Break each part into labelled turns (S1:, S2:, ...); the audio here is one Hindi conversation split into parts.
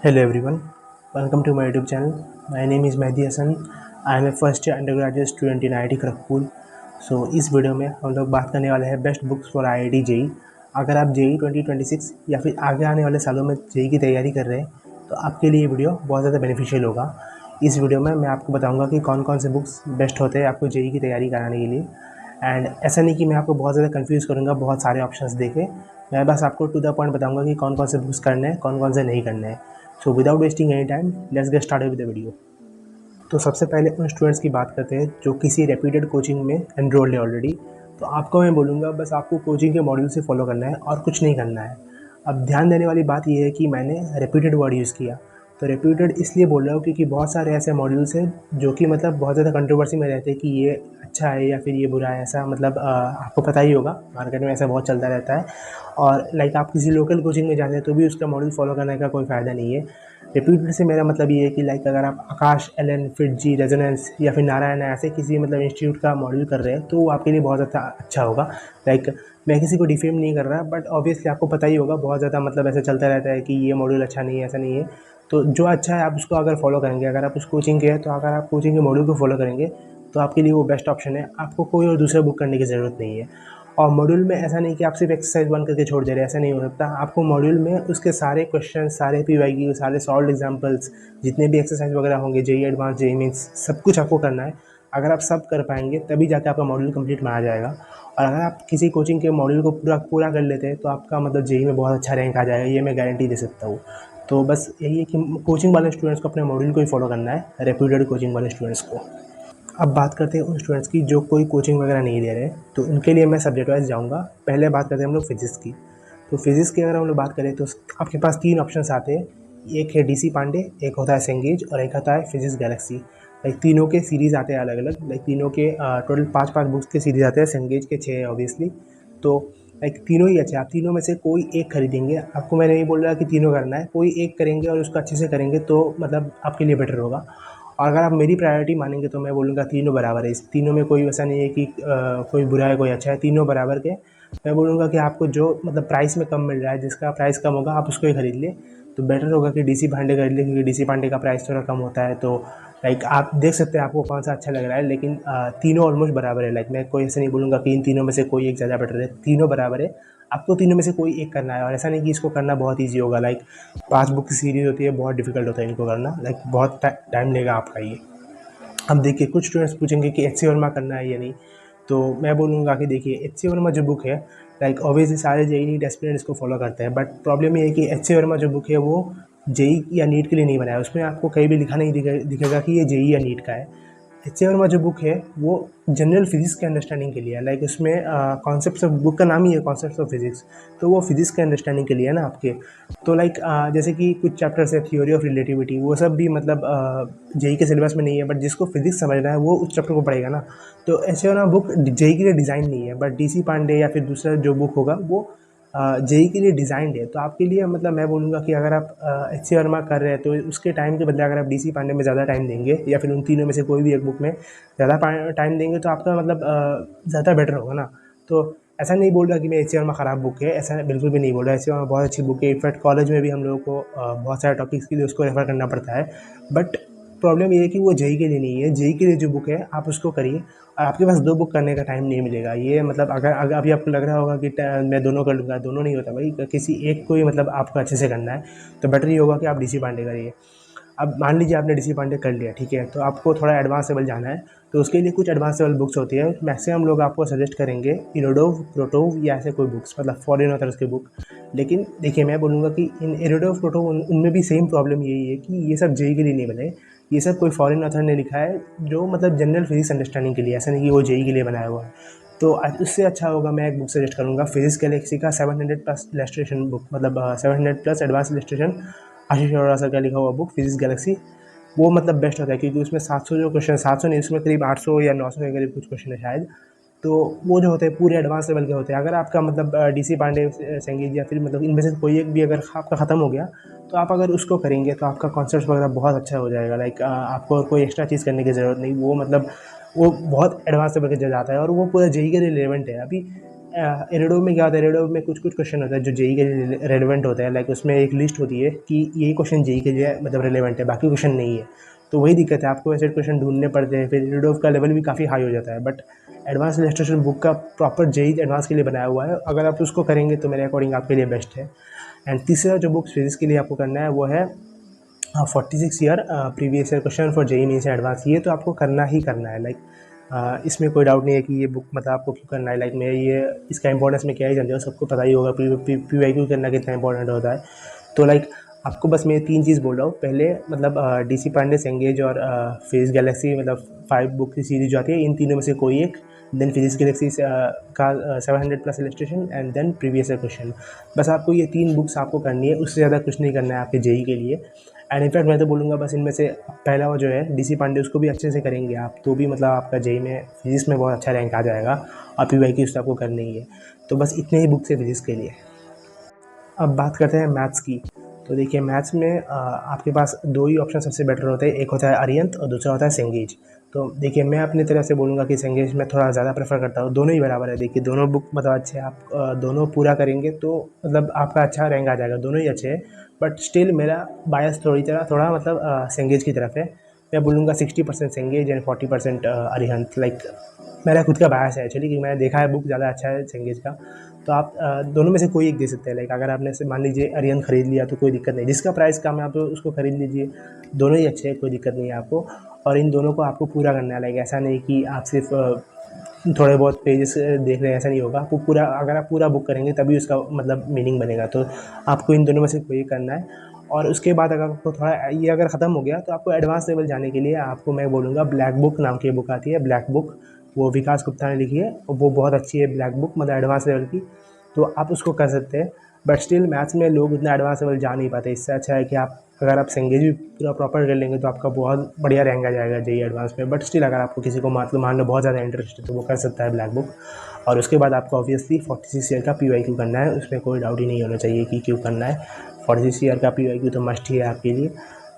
S1: Hello everyone, welcome to my YouTube channel. My name is Mehdi Hassan. I am a first year undergraduate student in IIT Kharagpur. So इस वीडियो में हम लोग बात करने वाले हैं best books for IIT JEE. अगर आप जेई 2026 या फिर आगे आने वाले सालों में जेई की तैयारी कर रहे हैं तो आपके लिए ये वीडियो बहुत ज़्यादा बेनिफिशियल होगा. इस वीडियो में मैं आपको बताऊंगा कि कौन कौन से बुक्स बेस्ट होते हैं आपको जेई की तैयारी कराने के लिए. एंड ऐसा नहीं कि मैं आपको बहुत ज़्यादा कंफ्यूज करूँगा बहुत सारे ऑप्शंस देके. मैं बस आपको टू द पॉइंट बताऊंगा कि कौन कौन से बुक्स करने हैं, कौन कौन से नहीं करने हैं. So without wasting any time let's get started with the video. तो सबसे पहले उन स्टूडेंट्स की बात करते हैं जो किसी रेप्यूटेड कोचिंग में एनरोल्ड है ऑलरेडी. तो आपको मैं बोलूँगा बस आपको कोचिंग के मॉड्यूल से फॉलो करना है और कुछ नहीं करना है. अब ध्यान देने वाली बात यह है कि मैंने रेप्यूटेड वर्ड यूज़ किया. तो रेप्यूटेड इसलिए बोल रहा हूँ क्योंकि बहुत सारे ऐसे मॉड्यूल्स हैं जो कि मतलब बहुत ज़्यादा कंट्रोवर्सी में रहते हैं कि ये अच्छा है या फिर ये बुरा है. ऐसा मतलब आपको पता ही होगा मार्केट में ऐसा बहुत चलता रहता है. और लाइक आप किसी लोकल कोचिंग में जाते हैं तो भी उसका मॉड्यूल फॉलो करने का कोई फ़ायदा नहीं है. रेप्यूटेड से मेरा मतलब ये है कि लाइक अगर आप आकाश, एलन, फिटजी, रेजोनेंस या फिर नारायण ऐसे किसी मतलब इंस्टीट्यूट का मॉड्यूल कर रहे हैं तो वो आपके लिए बहुत ज़्यादा अच्छा होगा. लाइक मैं किसी को डिफेम नहीं कर रहा बट ऑब्वियसली आपको पता ही होगा बहुत ज़्यादा मतलब ऐसा चलता रहता है कि ये मॉड्यूल अच्छा नहीं है, ऐसा नहीं है. तो जो अच्छा है आप उसको अगर फॉलो करेंगे, अगर आप उस कोचिंग के हैं तो अगर आप कोचिंग के मॉड्यूल को फॉलो करेंगे तो आपके लिए वो बेस्ट ऑप्शन है. आपको कोई और दूसरा बुक करने की ज़रूरत नहीं है. और मॉड्यूल में ऐसा नहीं कि आप सिर्फ एक्सरसाइज 1 करके छोड़ दे रहे हैं, ऐसा नहीं हो सकता. आपको मॉड्यूल में उसके सारे क्वेश्चन, सारे पीवाईक्यू, सारे सॉल्व्ड एग्जांपल्स, जितने भी एक्सरसाइज वगैरह होंगे, जेईई एडवांस, जेईई मेंस, सब कुछ आपको करना है. अगर आप सब कर पाएंगे तभी जाके आपका मॉड्यूल कंप्लीट माना जाएगा. और अगर आप किसी कोचिंग के मॉड्यूल को पूरा पूरा कर लेते हैं तो आपका मतलब जेईई में बहुत अच्छा रैंक आ जाएगा, ये मैं गारंटी दे सकता हूँ. तो बस यही है कि कोचिंग वाले स्टूडेंट्स को अपने मॉड्यूल को ही फॉलो करना है, रेप्यूटेड कोचिंग वाले स्टूडेंट्स को. अब बात करते हैं उन स्टूडेंट्स की जो कोई कोचिंग वगैरह नहीं ले रहे, तो उनके लिए मैं सब्जेक्ट वाइज जाऊँगा. पहले बात करते हैं हम लोग फिजिक्स की. तो फिजिक्स की अगर हम लोग बात करें तो आपके पास 3 ऑप्शंस आते हैं. एक है डीसी पांडे, एक होता है सेंगेज और एक होता है फिजिक्स गैलेक्सी. लाइक तीनों के सीरीज़ आते हैं अलग अलग. लाइक तीनों के टोटल 5-5 बुक्स के सीरीज़ आते हैं. सेंगेज के 6 है ऑब्वियसली. तो लाइक तीनों ही अच्छे हैं. आप तीनों में से कोई एक खरीदेंगे. आपको मैं नहीं बोल रहा कि तीनों करना है, कोई एक करेंगे और उसको अच्छे से करेंगे तो मतलब आपके लिए बेटर होगा. और अगर आप मेरी प्रायोरिटी मानेंगे तो मैं बोलूँगा तीनों बराबर है. इस तीनों में कोई ऐसा नहीं है कि कोई बुरा है कोई अच्छा है, तीनों बराबर के. मैं बोलूँगा कि आपको जो मतलब प्राइस में कम मिल रहा है, जिसका प्राइस कम होगा आप उसको ही खरीद लें. तो बेटर होगा कि डीसी पांडे खरीद लें क्योंकि डीसी पांडे का प्राइस थोड़ा कम होता है. तो लाइक आप देख सकते हैं आपको कौन सा अच्छा लग रहा है. लेकिन तीनों ऑलमोस्ट बराबर है. लाइक मैं कोई ऐसा नहीं बोलूँगा कि इन तीनों में से कोई एक ज़्यादा बेटर है. तीनों बराबर है. आपको तीनों में से कोई एक करना है. और ऐसा नहीं कि इसको करना बहुत ईजी होगा. लाइक 5 बुक की सीरीज़ होती है, बहुत डिफिकल्ट होता है इनको करना. लाइक बहुत टाइम लेगा आपका ये. अब देखिए कुछ स्टूडेंट्स पूछेंगे कि एच सी वर्मा करना है या नहीं. तो मैं बोलूँगा कि देखिए एच सी वर्मा जो बुक है, लाइक ऑब्वियसली सारे जेई नीट एस्पिरेंट्स इसको फॉलो करते हैं. बट प्रॉब्लम ये है कि एच सी वर्मा जो बुक है वो जेई या नीट के लिए नहीं बनाया. उसमें आपको कहीं भी लिखा नहीं दिखेगा कि ये जेई या नीट का है. एच सी वर्मा जो बुक है वो जनरल फिजिक्स के अंडरस्टैंडिंग के लिए है. लाइक उसमें कॉन्सेप्ट्स ऑफ, बुक का नाम ही है कॉन्सेप्ट्स ऑफ फिजिक्स. तो वो फिजिक्स के अंडरस्टैंडिंग के लिए है ना आपके. तो लाइक जैसे कि कुछ चैप्टर्स है, थ्योरी ऑफ रिलेटिविटी, वो सब भी मतलब जेई के सिलेबस में नहीं है. बट जिसको फिजिक्स समझना है वो उस चैप्टर को पढ़ेगा ना. तो ऐसे वाला बुक जेई के लिए डिज़ाइन नहीं है. बट डीसी पांडे या फिर दूसरा जो बुक होगा वो जेई के लिए डिज़ाइंड है. तो आपके लिए मतलब मैं बोलूँगा कि अगर आप एच सी वर्मा कर रहे हैं तो उसके टाइम के बदले अगर आप डीसी पांडे में ज़्यादा टाइम देंगे या फिर उन तीनों में से कोई भी एक बुक में ज़्यादा टाइम देंगे तो आपका मतलब ज़्यादा बेटर होगा ना. तो ऐसा नहीं बोल रहा कि मैं एच सी वर्मा ख़राब बुक है, ऐसा बिल्कुल भी नहीं बोल रहा. एच सी वर्मा बहुत अच्छी बुक है. इनफैक्ट कॉलेज में भी हम लोगों को बहुत सारे टॉपिक्स के लिए उसको रेफ़र करना पड़ता है. बट प्रॉब्लम ये है कि वो जेई के लिए नहीं है. जेई के लिए जो बुक है आप उसको करिए और आपके पास 2 बुक करने का टाइम नहीं मिलेगा. ये मतलब अगर अभी आपको लग रहा होगा कि मैं दोनों कर लूँगा, दोनों नहीं होता भाई. किसी एक को ही मतलब आपको अच्छे से करना है. तो बेटर ये होगा कि आप डीसी पांडे करिए. अब मान लीजिए आपने डीसी पांडे कर लिया, ठीक है, तो आपको थोड़ा एडवांस लेवल जाना है. तो उसके लिए कुछ एडवांस लेवल बुक्स होती है. मैक्सिमम लोग आपको सजेस्ट करेंगे इरोडोव, क्रोटोव या ऐसे कोई बुक्स, मतलब फॉरेन ऑथर्स के बुक. लेकिन देखिए मैं बोलूँगा कि इन इरोडोव, क्रोटोव उनमें भी सेम प्रॉब्लम यही है कि ये सब जेई के लिए नहीं बने. ये सब कोई फॉरेन ऑथर ने लिखा है जो मतलब जनरल फिजिक्स अंडरस्टैंडिंग के लिए, ऐसा नहीं कि वो जेई के लिए बनाया हुआ है. तो उससे अच्छा होगा, मैं एक बुक सजेस्ट करूँगा फिजिक्स गैलेक्सी का 700 प्लस इलस्ट्रेशन बुक, मतलब 700 प्लस एडवांस इलस्ट्रेशन, आशीष अरोड़ा सर का लिखा हुआ बुक फिजिक्स गैलेक्सी. वो मतलब बेस्ट होता है क्योंकि उसमें 700 जो क्वेश्चन, 700 नहीं, उसमें करीब 800 या 900 के करीब कुछ क्वेश्चन है शायद. तो वो जो होते हैं पूरे एडवांस लेवल के होते हैं. अगर आपका मतलब डीसी पांडे, सेंगेज या फिर मतलब इनमें से कोई एक भी अगर आपका ख़त्म हो गया तो आप अगर उसको करेंगे तो आपका कॉन्सेप्ट वगैरह बहुत अच्छा हो जाएगा. लाइक आपको और कोई एक्स्ट्रा चीज़ करने की ज़रूरत नहीं. वो मतलब वो बहुत एडवांस लेवल के जाता है और वो पूरा जेई के लिए रिलेवेंट है. अभी एरिडो में क्या होता है, एरिडो में कुछ कुछ क्वेश्चन होता है जो जेई के लिए रेलिवेंट होता है, लाइक उसमें एक लिस्ट होती है कि ये क्वेश्चन जेई के लिए मतलब रेलिवेंट है, बाकी क्वेश्चन नहीं है। तो वही दिक्कत है, आपको ऐसे क्वेश्चन ढूंढने पड़ते हैं, फिर एरिडो का लेवल भी काफ़ी हाई हो जाता है। बट एडवांस इलस्ट्रेशन बुक का प्रॉपर जेई एडवांस के लिए बनाया हुआ है, अगर आप उसको करेंगे तो मेरे अकॉर्डिंग आपके लिए बेस्ट है। एंड तीसरा जो बुक फिजिक्स के लिए आपको करना है वो है 46 year previous year question for JEE means advanced. ये तो आपको करना ही करना है, लाइक इसमें कोई डाउट नहीं है कि ये बुक मतलब आपको क्यों करना है। लाइक मैं ये इसका इंपॉर्टेंस मैं क्या ही जानते हो, सबको पता ही होगा PYQ करना कितना इंपॉर्टेंट होता है। तो लाइक आपको बस मैं 3 चीज़ बोल रहा हूँ। पहले मतलब DC पांडे, सेंगेज और फेज गैलेक्सी, मतलब 5 बुक की सीरीज जो आती है, इन तीनों में से कोई एक। देन फिजिक्स गैलेक्सी का 700+ illustration and then previous year question. बस आपको ये 3 बुक्स आपको करनी है, उससे ज़्यादा कुछ नहीं करना है आपके जेई के लिए। एंड इनफैक्ट मैं तो बोलूँगा बस इनमें से पहला वो जो है DC पांडे, उसको भी अच्छे से करेंगे आप तो भी मतलब आपका जेई में फिजिक्स में बहुत अच्छा रैंक आ जाएगा। और PYQ उससे आपको करनी ही है। तो बस इतने ही बुक्स है फिजिक्स के लिए। अब बात करते हैं मैथ्स की। तो देखिए मैथ्स में आपके पास 2 ही ऑप्शन सबसे बेटर होते हैं, एक होता है अरिहंत और दूसरा होता है सेंगेज। तो देखिए मैं अपनी तरफ से बोलूँगा कि सेंगेज में थोड़ा ज़्यादा प्रेफर करता हूँ। दोनों ही बराबर है, देखिए दोनों बुक मतलब अच्छे हैं। आप दोनों पूरा करेंगे तो मतलब आपका अच्छा रैंक आ जाएगा, दोनों ही अच्छे हैं। बट स्टिल मेरा बायस थोड़ा मतलब सेंगेज की तरफ है। मैं बोलूँगा 60% सेंगेज एंड 40% अरिहंत। लाइक मेरा खुद का बायस है एक्चुअली, कि मैंने देखा है बुक ज़्यादा अच्छा है सेंगेज का। तो आप दोनों में से कोई एक दे सकते हैं। लाइक अगर आपने से मान लीजिए अरिहंत खरीद लिया तो कोई दिक्कत नहीं, जिसका प्राइस कम है आप उसको खरीद लीजिए। दोनों ही अच्छे हैं, कोई दिक्कत नहीं है आपको। और इन दोनों को आपको पूरा करना है। लाइक ऐसा नहीं कि आप सिर्फ थोड़े बहुत पेजेस देख रहे हैं, ऐसा नहीं होगा। आपको पूरा, अगर आप पूरा बुक करेंगे तभी उसका मतलब मीनिंग बनेगा। तो आपको इन दोनों में से कोई करना है। और उसके बाद अगर आपको थोड़ा ये अगर ख़त्म हो गया तो आपको एडवांस लेवल जाने के लिए आपको मैं बोलूँगा ब्लैक बुक नाम की बुक आती है, ब्लैक बुक। वो विकास गुप्ता ने लिखी है और वो बहुत अच्छी है ब्लैक बुक, मतलब एडवांस लेवल की। तो आप उसको कर सकते हैं। बट स्टिल मैथ्स में लोग उतना एडवांस लेवल जा नहीं पाते। इससे अच्छा है कि आप अगर आप सेंगेज भी पूरा प्रॉपर कर लेंगे तो आपका बहुत बढ़िया रैंक आ जाएगा जेई एडवांस में। बट स्टिल अगर आपको किसी को मान लो बहुत ज़्यादा इंटरेस्ट है तो वो कर सकता है ब्लैक बुक। और उसके बाद आपको ऑब्वियसली 46 ईयर का PYQ करना है, उसमें कोई डाउट ही नहीं होना चाहिए कि क्यों करना है। 46 ईयर का PYQ तो मस्ट ही है आपके लिए।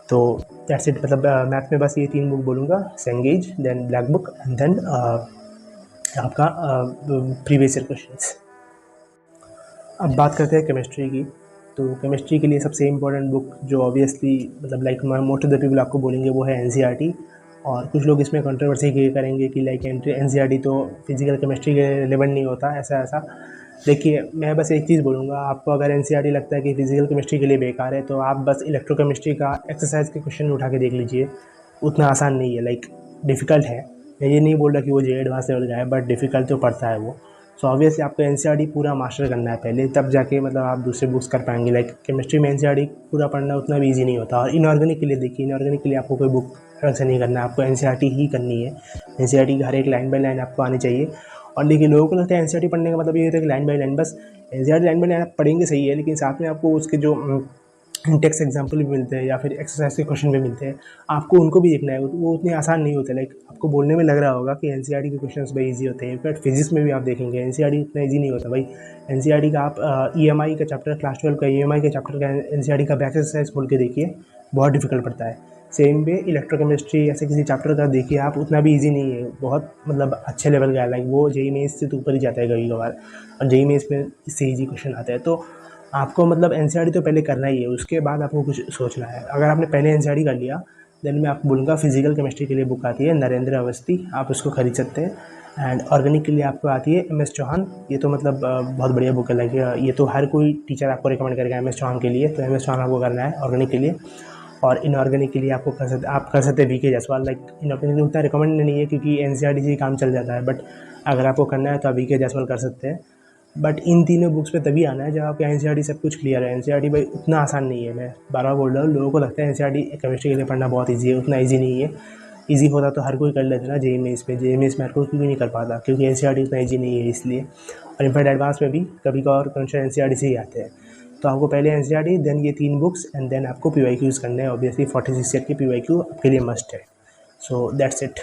S1: तो दैट्स इट। मतलब मैथ में बस ये 3 बुक बोलूँगा, Cengage, then black book and then आपका प्रीवियस ईयर क्वेश्चंस। अब बात करते हैं केमिस्ट्री की। तो केमिस्ट्री के लिए सबसे इम्पोर्टेंट बुक जो ऑब्वियसली मतलब like most of the people आपको बोलेंगे वो है NCERT। और कुछ लोग इसमें कंट्रोवर्सी ये करेंगे कि लाइक NCERT तो फिजिकल केमिस्ट्री के रिलेवेंट नहीं होता, ऐसा। देखिए मैं बस एक चीज़ बोलूँगा, आपको अगर NCERT लगता है कि फिजिकल केमिस्ट्री के लिए बेकार है तो आप बस इलेक्ट्रोकेमिस्ट्री का एक्सरसाइज के क्वेश्चन उठा के देख लीजिए। उतना आसान नहीं है, लाइक डिफ़िकल्ट है। मैं ये नहीं बोल रहा कि वो जेई एडवांस लेवल का है, बट डिफ़िकल्ट तो पड़ता है वो। सो ऑब्वियसली आपको NCERT पूरा मास्टर करना है पहले, तब जाके मतलब आप दूसरे बुक्स कर पाएंगे। लाइक केमिस्ट्री में NCERT पूरा पढ़ना उतना भी ईजी नहीं होता। और इनऑर्गेनिक के लिए देखिए, इनऑर्गेनिक के लिए आपको कोई बुक अलग से नहीं करना है, आपको NCERT ही करनी है। NCERT की हर एक लाइन बाई लाइन आपको आनी चाहिए। और देखिए लोगों को लगता है NCERT पढ़ने का मतलब ये होता है कि लाइन बाई लाइन, बस NCERT लाइन बाई लाइन आप पढ़ेंगे सही है, लेकिन साथ में आपको उसके जो टेक्स्ट एग्जाम्पल भी मिलते हैं या फिर एक्सरसाइज के क्वेश्चन भी मिलते हैं, आपको उनको भी देखना है। वो उतने आसान नहीं होते। लाइक आपको बोलने में लग रहा होगा कि NCERT के क्वेश्चंस भाई इजी होते हैं, बट फिजिक्स में भी आप देखेंगे NCERT उतना इजी नहीं होता भाई। NCERT का आप EMI का चैप्टर, क्लास 12 का EMI के चैप्टर का NCERT का बैक एक्सरसाइज खोल के देखिए, बहुत डिफिकल्ट पड़ता है। सेम वे इलेक्ट्रोकेमिस्ट्री ऐसे किसी चैप्टर का देखिए आप, उतना भी ईजी नहीं है, बहुत मतलब अच्छे लेवल का है। लाइक वो जेई मेंस से तो ऊपर ही जाता है कभी कभार, और जेई मेंस में इससे ईजी क्वेश्चन आता है। तो आपको मतलब NCERT तो पहले करना ही है, उसके बाद आपको कुछ सोचना है। अगर आपने पहले NCERT कर लिया, देन मैं आपको बोलूँगा फिजिकल केमिस्ट्री के लिए बुक आती है नरेंद्र अवस्थी, आप उसको खरीद सकते हैं। एंड ऑर्गेनिक के लिए आपको आती है MS चौहान। ये तो मतलब बहुत बढ़िया बुक है। लाइक ये तो हर कोई टीचर आपको रिकमेंड करेगा MS चौहान के लिए, तो MS चौहान आपको करना है ऑर्गेनिक के लिए। और इनऑर्गेनिक के लिए आपको आप कर सकते हैं VK जायसवाल। लाइक इनऑर्गेनिक उतना रिकमेंड नहीं है क्योंकि NCERT से ही काम चल जाता है, बट अगर आपको करना है तो आप VK जायसवाल कर सकते हैं। बट इन तीनों बुक्स पे तभी आना है जब आपका NCERT सब कुछ क्लियर है। NCERT भाई उतना आसान नहीं है, मैं बार-बार बोल रहा हूँ। लोगों को लगता है NCERT केमिस्ट्री के लिए पढ़ना बहुत ईजी है, उतना ईजी नहीं है। ईजी होता तो हर कोई कर लेता ना जेईई मेंस में। जेईई मेंस में हर कोई क्यों नहीं कर पाता, क्योंकि NCERT उतना ईजी नहीं है इसलिए। और इनफैक्ट एडवांस में भी कभी कभार क्वेश्चन NCERT से ही आते हैं। तो आपको पहले NCERT, देन ये 3 बुक्स एंड देन आपको PYQs करने हैं। ऑब्वियसली 46 सेट की PYQ आपके लिए मस्ट है। So that's it.